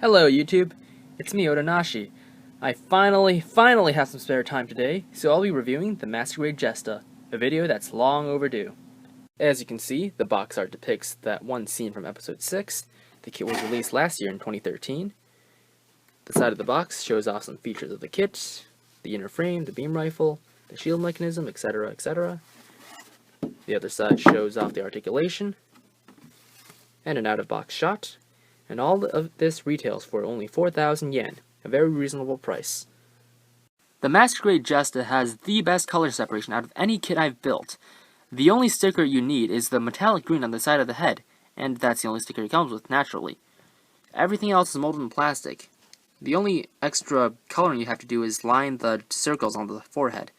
Hello YouTube, it's me Otonashi. I finally have some spare time today, so I'll be reviewing the Masquerade Jesta, a video that's long overdue. As you can see, the box art depicts that one scene from episode 6. The kit was released last year in 2013. The side of the box shows off some features of the kit, the inner frame, the beam rifle, the shield mechanism, etc, etc. The other side shows off the articulation, and an out-of-box shot. And all of this retails for only 4,000 yen, a very reasonable price. The Masquerade Jesta has the best color separation out of any kit I've built. The only sticker you need is the metallic green on the side of the head, and that's the only sticker it comes with naturally. Everything else is molded in plastic. The only extra coloring you have to do is line the circles on the forehead.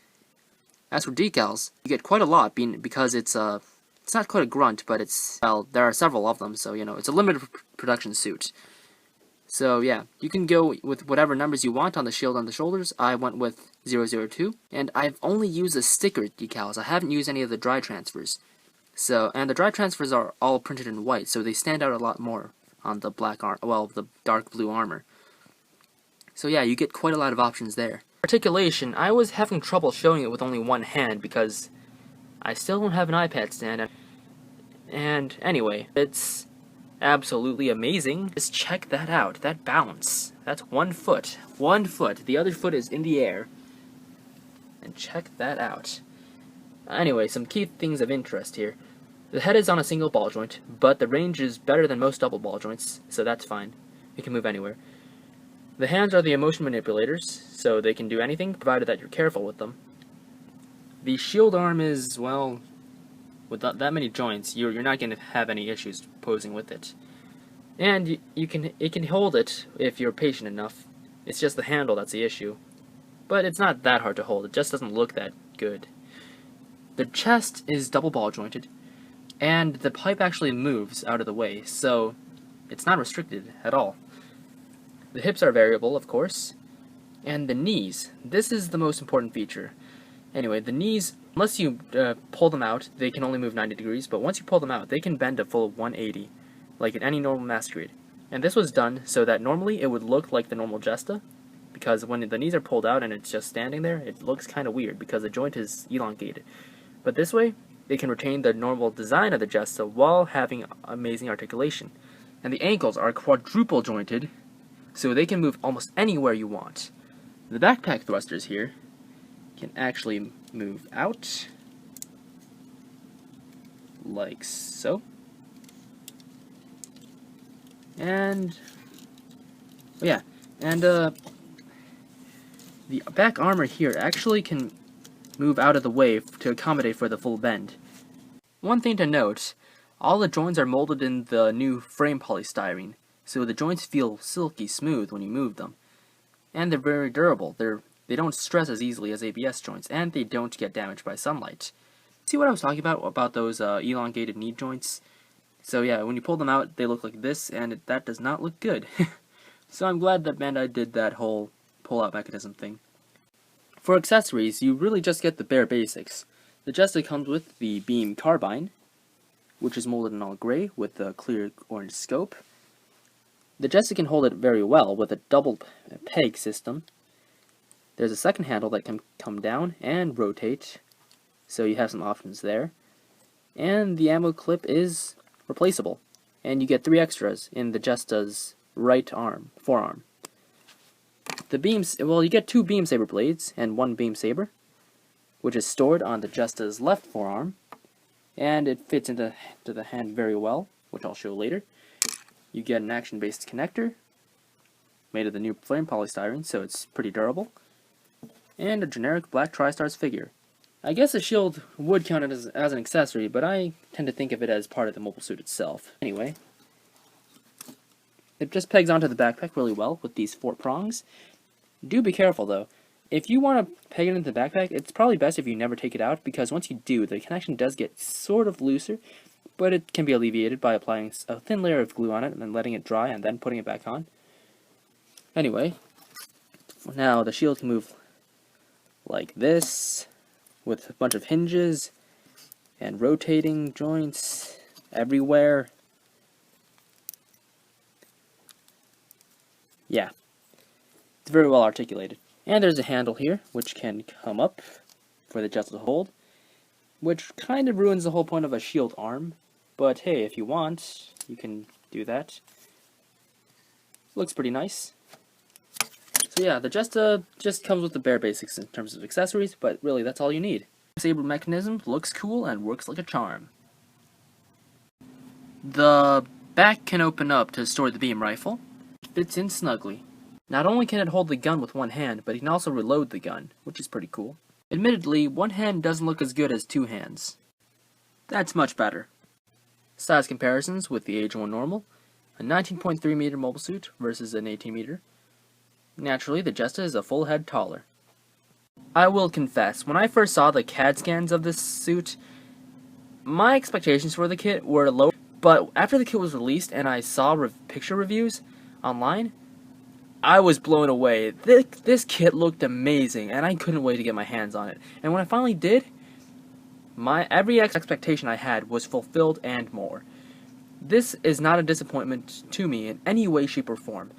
As for decals, you get quite a lot because it's not quite a grunt, but well, there are several of them, so, it's a limited production suit. So, yeah, you can go with whatever numbers you want on the shield and the shoulders. I went with 002, and I've only used the sticker decals. I haven't used any of the dry transfers. And the dry transfers are all printed in white, so they stand out a lot more on the the dark blue armor. So yeah, you get quite a lot of options there. Articulation, I was having trouble showing it with only one hand because I still don't have an iPad stand. And anyway, it's absolutely amazing. Just check that out, that balance. That's 1 foot. 1 foot. The other foot is in the air. And check that out. Anyway, some key things of interest here. The head is on a single ball joint, but the range is better than most double ball joints, so that's fine. It can move anywhere. The hands are the emotion manipulators, so they can do anything, provided that you're careful with them. The shield arm is, well, with that many joints, you're not going to have any issues posing with it. And it can hold it if you're patient enough. It's just the handle that's the issue. But it's not that hard to hold, it just doesn't look that good. The chest is double ball jointed, and the pipe actually moves out of the way, so it's not restricted at all. The hips are variable, of course, and the knees. This is the most important feature. Anyway, the knees, unless you pull them out, they can only move 90 degrees, but once you pull them out, they can bend a full 180, like in any normal Masquerade. And this was done so that normally it would look like the normal Jesta, because when the knees are pulled out and it's just standing there, it looks kind of weird because the joint is elongated. But this way, they can retain the normal design of the Jesta while having amazing articulation. And the ankles are quadruple jointed, so they can move almost anywhere you want. The backpack thrusters here can actually move out, like so. And, yeah, and the back armor here actually can move out of the way to accommodate for the full bend. One thing to note, all the joints are molded in the new frame polystyrene, so the joints feel silky smooth when you move them. And they're very durable. They don't stress as easily as ABS joints, and they don't get damaged by sunlight. See what I was talking about those elongated knee joints? So yeah, when you pull them out, they look like this, and that does not look good. So I'm glad that Bandai did that whole pull-out mechanism thing. For accessories, you really just get the bare basics. The Jesta comes with the beam carbine, which is molded in all gray with a clear orange scope. The Jesta can hold it very well with a double peg system. There's a second handle that can come down and rotate, so you have some options there. And the ammo clip is replaceable, and you get 3 extras in the Jesta's right forearm. The beams, well, you get 2 beam saber blades and 1 beam saber, which is stored on the Jesta's left forearm, and it fits into the hand very well, which I'll show later. You get an action-based connector, made of the new flame polystyrene, so it's pretty durable, and a generic black Tri-Stars figure. I guess the shield would count it as an accessory, but I tend to think of it as part of the mobile suit itself. Anyway, it just pegs onto the backpack really well with these 4 prongs. Do be careful though. If you want to peg it into the backpack, it's probably best if you never take it out, because once you do, the connection does get sort of looser, but it can be alleviated by applying a thin layer of glue on it and then letting it dry and then putting it back on. Anyway, now the shield can move like this, with a bunch of hinges and rotating joints everywhere. Yeah, it's very well articulated. And there's a handle here, which can come up for the Jesta to hold, which kind of ruins the whole point of a shield arm. But hey, if you want, you can do that. Looks pretty nice. So yeah, the Jesta just comes with the bare basics in terms of accessories, but really that's all you need. The saber mechanism looks cool and works like a charm. The back can open up to store the beam rifle. It fits in snugly. Not only can it hold the gun with one hand, but it can also reload the gun, which is pretty cool. Admittedly, one hand doesn't look as good as two hands. That's much better. Size comparisons with the Age 1 normal, a 19.3 meter mobile suit versus an 18 meter. Naturally, the Jesta is a full head taller. I will confess, when I first saw the CAD scans of this suit, my expectations for the kit were low, but after the kit was released and I saw picture reviews online, I was blown away. This kit looked amazing, and I couldn't wait to get my hands on it. And when I finally did, every expectation I had was fulfilled and more. This is not a disappointment to me in any way, shape, or form.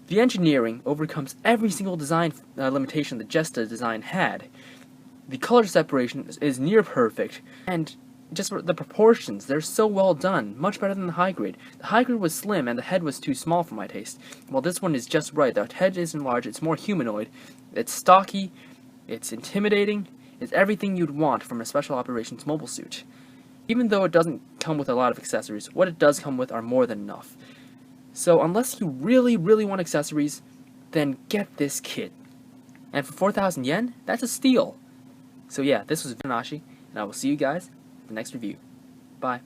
The engineering overcomes every single design limitation the Jesta design had. The color separation is near perfect, and just the proportions, they're so well done, much better than the high grade. The high grade was slim and the head was too small for my taste, while this one is just right. The head isn't large, it's more humanoid, it's stocky, it's intimidating, it's everything you'd want from a special operations mobile suit. Even though it doesn't come with a lot of accessories, what it does come with are more than enough. So unless you really, really want accessories, then get this kit. And for 4,000 yen, that's a steal. So yeah, this was Vinashi, and I will see you guys in the next review. Bye.